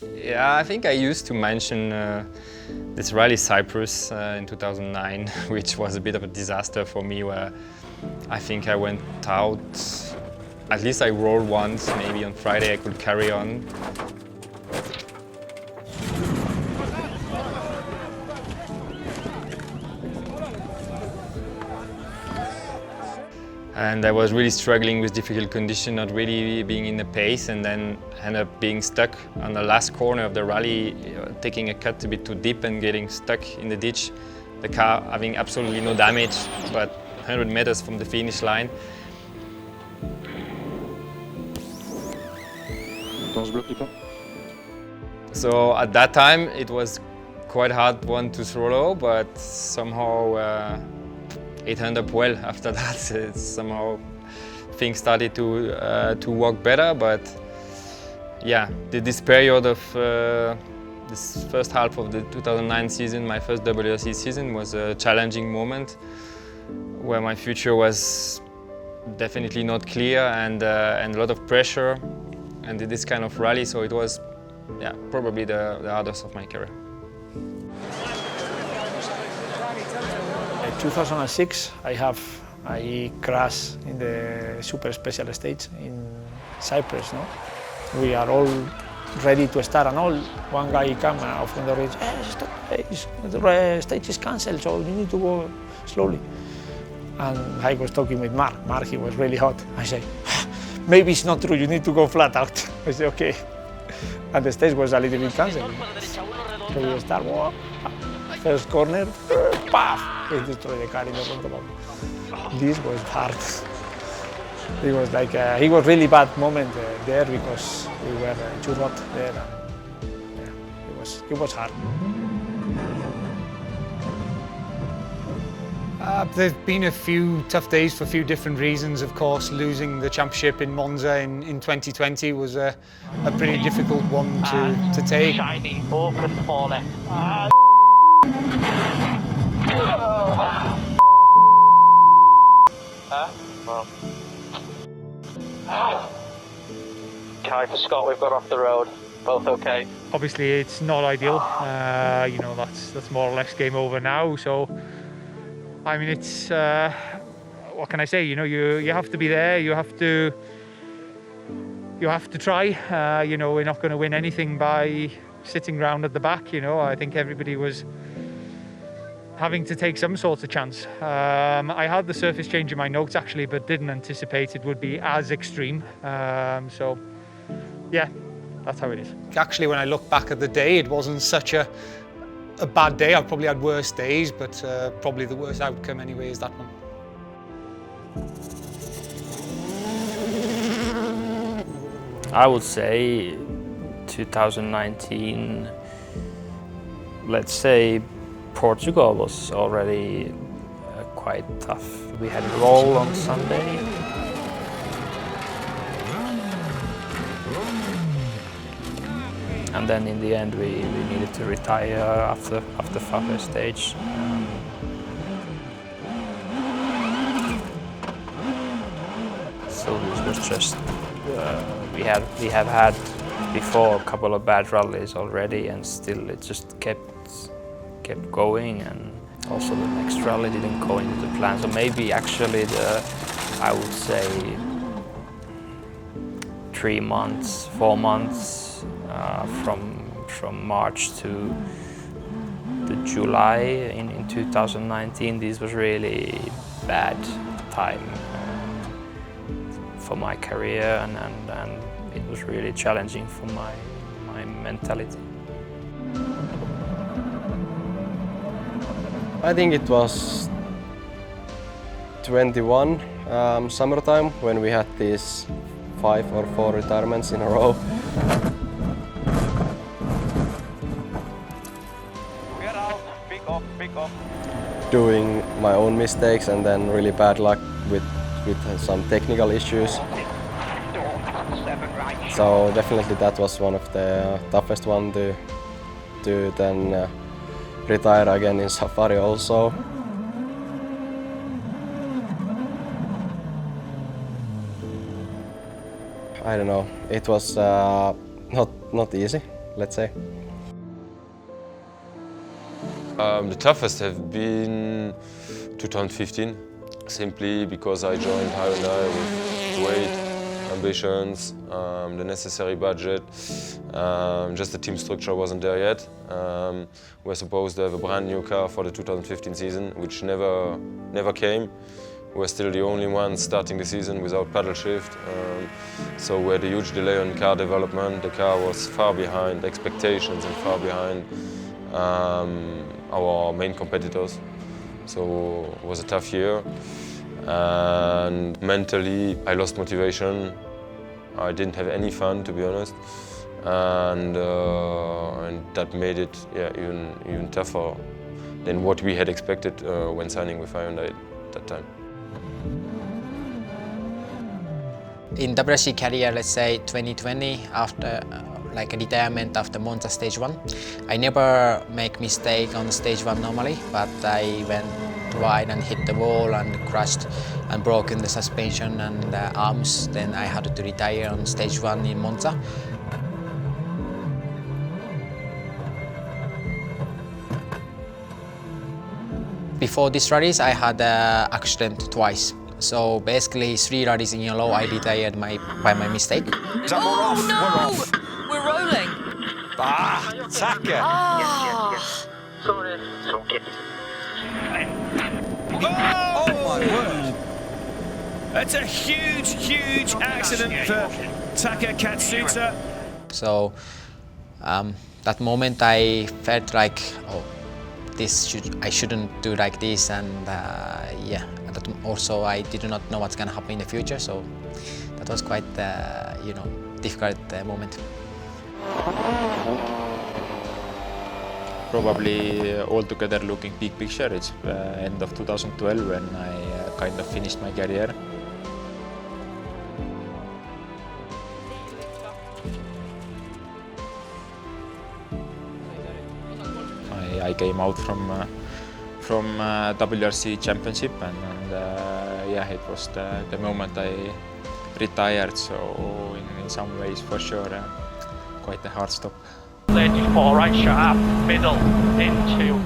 Yeah, I think I used to mention this rally Cypress in 2009, which was a bit of a disaster for me, where I think I went out, at least I rolled once, maybe on Friday I could carry on. And I was really struggling with difficult conditions, not really being in the pace, and then ended up being stuck on the last corner of the rally, taking a cut a bit too deep and getting stuck in the ditch. The car having absolutely no damage, but 100 meters from the finish line. So at that time it was quite hard one to swallow, but somehow it ended up well after that. Somehow things started to work better, but yeah, this period of this first half of the 2009 season, my first WRC season, was a challenging moment where my future was definitely not clear, and a lot of pressure and this kind of rally, so it was probably the hardest of my career. In 2006, I crashed in the super special stage in Cypress. No? We are all ready to start, and all one guy came from the race. Hey, stop, the stage is cancelled, so you need to go slowly. And I was talking with Mark. Mark, he was really hot. I say, maybe it's not true. You need to go flat out. I say, okay. And the stage was a little bit cancelled. So we start. Whoa. First corner, paf! He destroyed the car in the front of him. This was hard. It was like it was really bad moment there because we were too hot there. And, it was hard. There's been a few tough days for a few different reasons. Of course, losing the championship in Monza in 2020 was a pretty difficult one to take. Shiny, open for it. Kai for Scott, we've got off the road. Both okay? Obviously, it's not ideal. You know, that's more or less game over now. So, I mean, it's what can I say? You know, you have to be there. You have to try. You know, we're not going to win anything by sitting around at the back. You know, I think everybody was having to take some sort of chance. I had the surface change in my notes actually, but didn't anticipate it would be as extreme. So, yeah, that's how it is. Actually, when I look back at the day, it wasn't such a bad day. I've probably had worse days, but probably the worst outcome anyway is that one. I would say 2019, let's say Portugal was already quite tough. We had a roll on Sunday. And then in the end we needed to retire after first stage. So this was just, we have had before a couple of bad rallies already, and still it just kept going, and also the next rally didn't go into the plan. So maybe actually I would say 3 months, 4 months from March to July in 2019, this was really bad time for my career, and it was really challenging for my mentality. I think it was 21 summertime when we had these 5 or 4 retirements in a row. Get out, pick off. Doing my own mistakes and then really bad luck with some technical issues. So definitely that was one of the toughest one to then retire again in Safari also. I don't know, it was not easy. let's say. The toughest have been 2015, simply because I joined Hyundai with weight, ambitions, the necessary budget. Just the team structure wasn't there yet. We're supposed to have a brand new car for the 2015 season, which never came. We're still the only ones starting the season without paddle shift. So we had a huge delay on car development. The car was far behind expectations and far behind our main competitors. So it was a tough year. And mentally, I lost motivation. I didn't have any fun, to be honest. And that made it even tougher than what we had expected when signing with Hyundai at that time. In WRC career, let's say 2020, after like a retirement after Monza stage 1, I never make mistake on stage 1 normally, but I went wide and hit the wall and crashed and broken the suspension and the arms. Then I had to retire on stage 1 in Monza. Before these rallies, I had an accident twice. So basically, 3 rallies in a row, I retired by my mistake. Is that we're off? We're off. We're rolling. Taka. Ah. Sorry, it's okay. Oh my word. That's a huge, huge accident for Taka Katsuta. So that moment I felt like, oh, I shouldn't do like this, and yeah. But also I did not know what's gonna happen in the future, so that was quite, difficult moment. Probably altogether looking big picture, it's end of 2012 when I kind of finished my career. I came out from WRC championship, and yeah, it was the moment I retired, so in some ways for sure quite a hard stop. 34 right sharp, middle, into